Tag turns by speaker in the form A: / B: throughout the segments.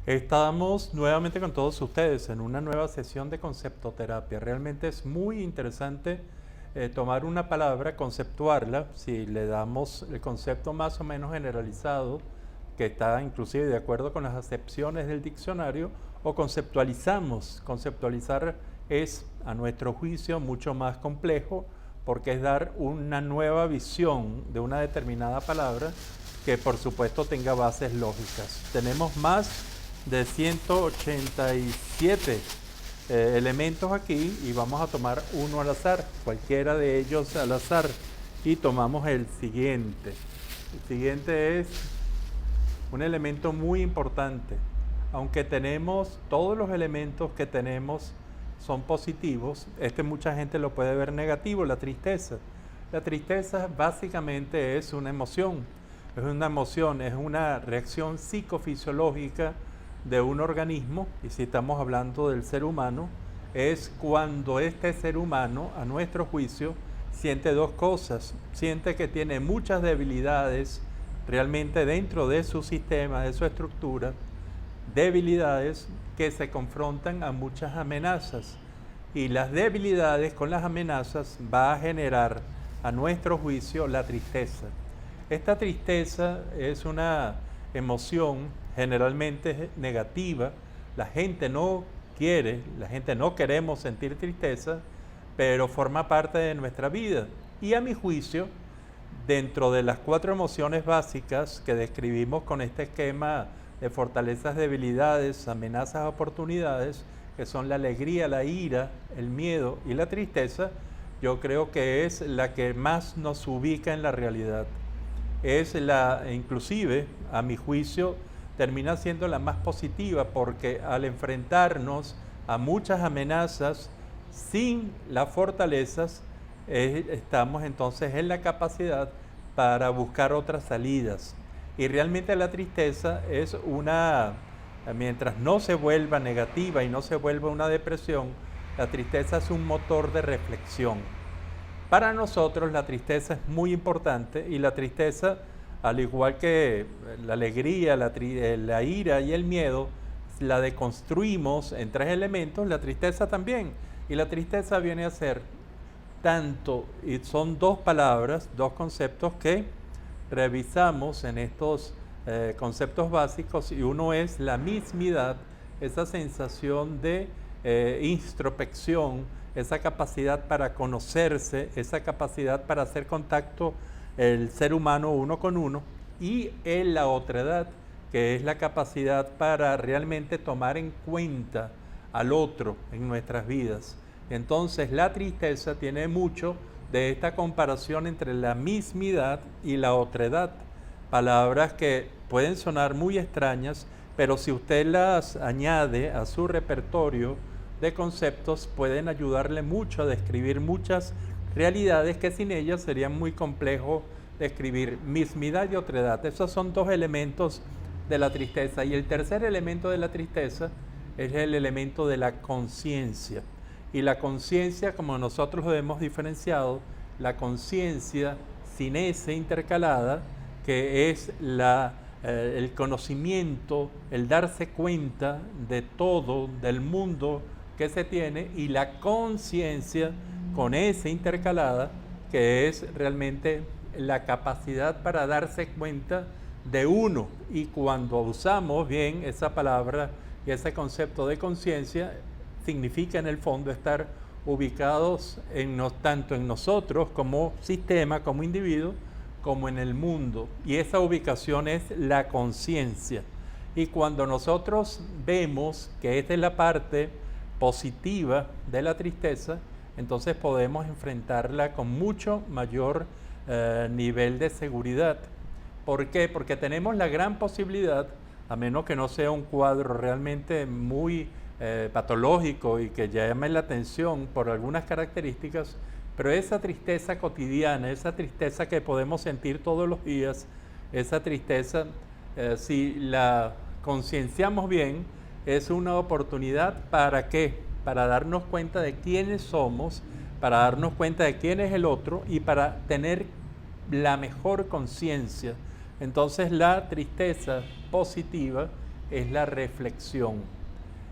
A: Estamos nuevamente con todos ustedes en una nueva sesión de conceptoterapia. Realmente es muy interesante tomar una palabra, conceptuarla, si le damos el concepto más o menos generalizado, que está inclusive de acuerdo con las acepciones del diccionario, o conceptualizamos. Conceptualizar es, a nuestro juicio, mucho más complejo, porque es dar una nueva visión de una determinada palabra que por supuesto tenga bases lógicas. Tenemos más de 187 elementos aquí y vamos a tomar uno al azar, cualquiera de ellos al azar, y tomamos el siguiente. El siguiente es un elemento muy importante. Aunque tenemos, todos los elementos que tenemos son positivos, mucha gente lo puede ver negativo, la tristeza. La tristeza básicamente es una emoción, es una reacción psicofisiológica de un organismo, y si estamos hablando del ser humano, es cuando este ser humano, a nuestro juicio, siente dos cosas. Siente que tiene muchas debilidades realmente dentro de su sistema, de su estructura, debilidades que se confrontan a muchas amenazas. Y las debilidades con las amenazas va a generar, a nuestro juicio, la tristeza. Esta tristeza es una emoción generalmente negativa. La gente no queremos sentir tristeza, pero forma parte de nuestra vida. Y a mi juicio, dentro de las 4 emociones básicas que describimos con este esquema de fortalezas, debilidades, amenazas, oportunidades, que son la alegría, la ira, el miedo y la tristeza, yo creo que es la que más nos ubica en la realidad. Inclusive, a mi juicio, termina siendo la más positiva, porque al enfrentarnos a muchas amenazas sin las fortalezas, estamos entonces en la capacidad para buscar otras salidas. Y realmente la tristeza es mientras no se vuelva negativa y no se vuelva una depresión, la tristeza es un motor de reflexión. Para nosotros la tristeza es muy importante, y la tristeza, al igual que la alegría, la ira y el miedo, la deconstruimos en 3 elementos, la tristeza también. Y la tristeza viene a ser y son 2 palabras, 2 conceptos que revisamos en estos conceptos básicos, y uno es la mismidad, esa sensación de introspección, esa capacidad para conocerse, esa capacidad para hacer contacto el ser humano uno con uno, y la otredad, que es la capacidad para realmente tomar en cuenta al otro en nuestras vidas. Entonces la tristeza tiene mucho de esta comparación entre la mismidad y la otredad, palabras que pueden sonar muy extrañas, pero si usted las añade a su repertorio de conceptos, pueden ayudarle mucho a describir muchas realidades que sin ellas serían muy complejo describir. Mismidad y otredad, esos son 2 elementos de la tristeza. Y el tercer elemento de la tristeza es el elemento de la conciencia. Y la conciencia, como nosotros lo hemos diferenciado, la conciencia sin S intercalada, que es el conocimiento, el darse cuenta de todo, del mundo que se tiene, y la conciencia con S intercalada, que es realmente la capacidad para darse cuenta de uno. Y cuando usamos bien esa palabra y ese concepto de conciencia, significa en el fondo estar ubicados tanto en nosotros como sistema, como individuo, como en el mundo. Y esa ubicación es la conciencia. Y cuando nosotros vemos que esta es la parte positiva de la tristeza, entonces podemos enfrentarla con mucho mayor nivel de seguridad. ¿Por qué? Porque tenemos la gran posibilidad, a menos que no sea un cuadro realmente muy patológico y que llame la atención por algunas características, pero esa tristeza cotidiana, esa tristeza que podemos sentir todos los días, esa tristeza, si la concienciamos bien, es una oportunidad. ¿Para qué? Para darnos cuenta de quiénes somos, para darnos cuenta de quién es el otro, y para tener la mejor conciencia. Entonces la tristeza positiva es la reflexión.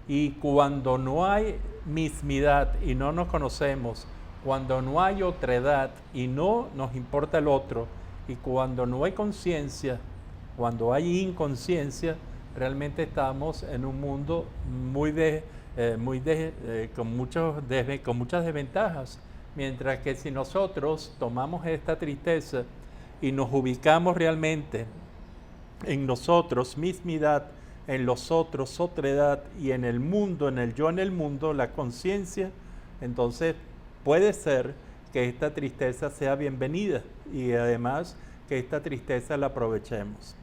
A: Y cuando no hay mismidad y no nos conocemos, cuando no hay otredad y no nos importa el otro, y cuando no hay conciencia, cuando hay inconsciencia, realmente estamos en un mundo con muchas desventajas. Mientras que si nosotros tomamos esta tristeza y nos ubicamos realmente en nosotros, mismidad, en los otros, otredad, y en el mundo, en el yo en el mundo, la conciencia, entonces puede ser que esta tristeza sea bienvenida y además que esta tristeza la aprovechemos.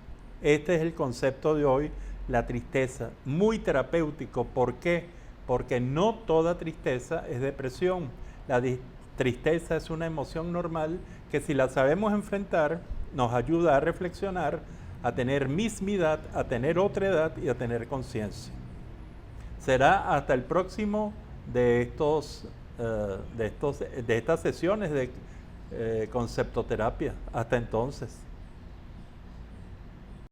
A: Este es el concepto de hoy, la tristeza, muy terapéutico. ¿Por qué? Porque no toda tristeza es depresión. La tristeza es una emoción normal que, si la sabemos enfrentar, nos ayuda a reflexionar, a tener mismidad, a tener otredad y a tener conciencia. Será hasta el próximo de estas sesiones de conceptoterapia. Hasta entonces.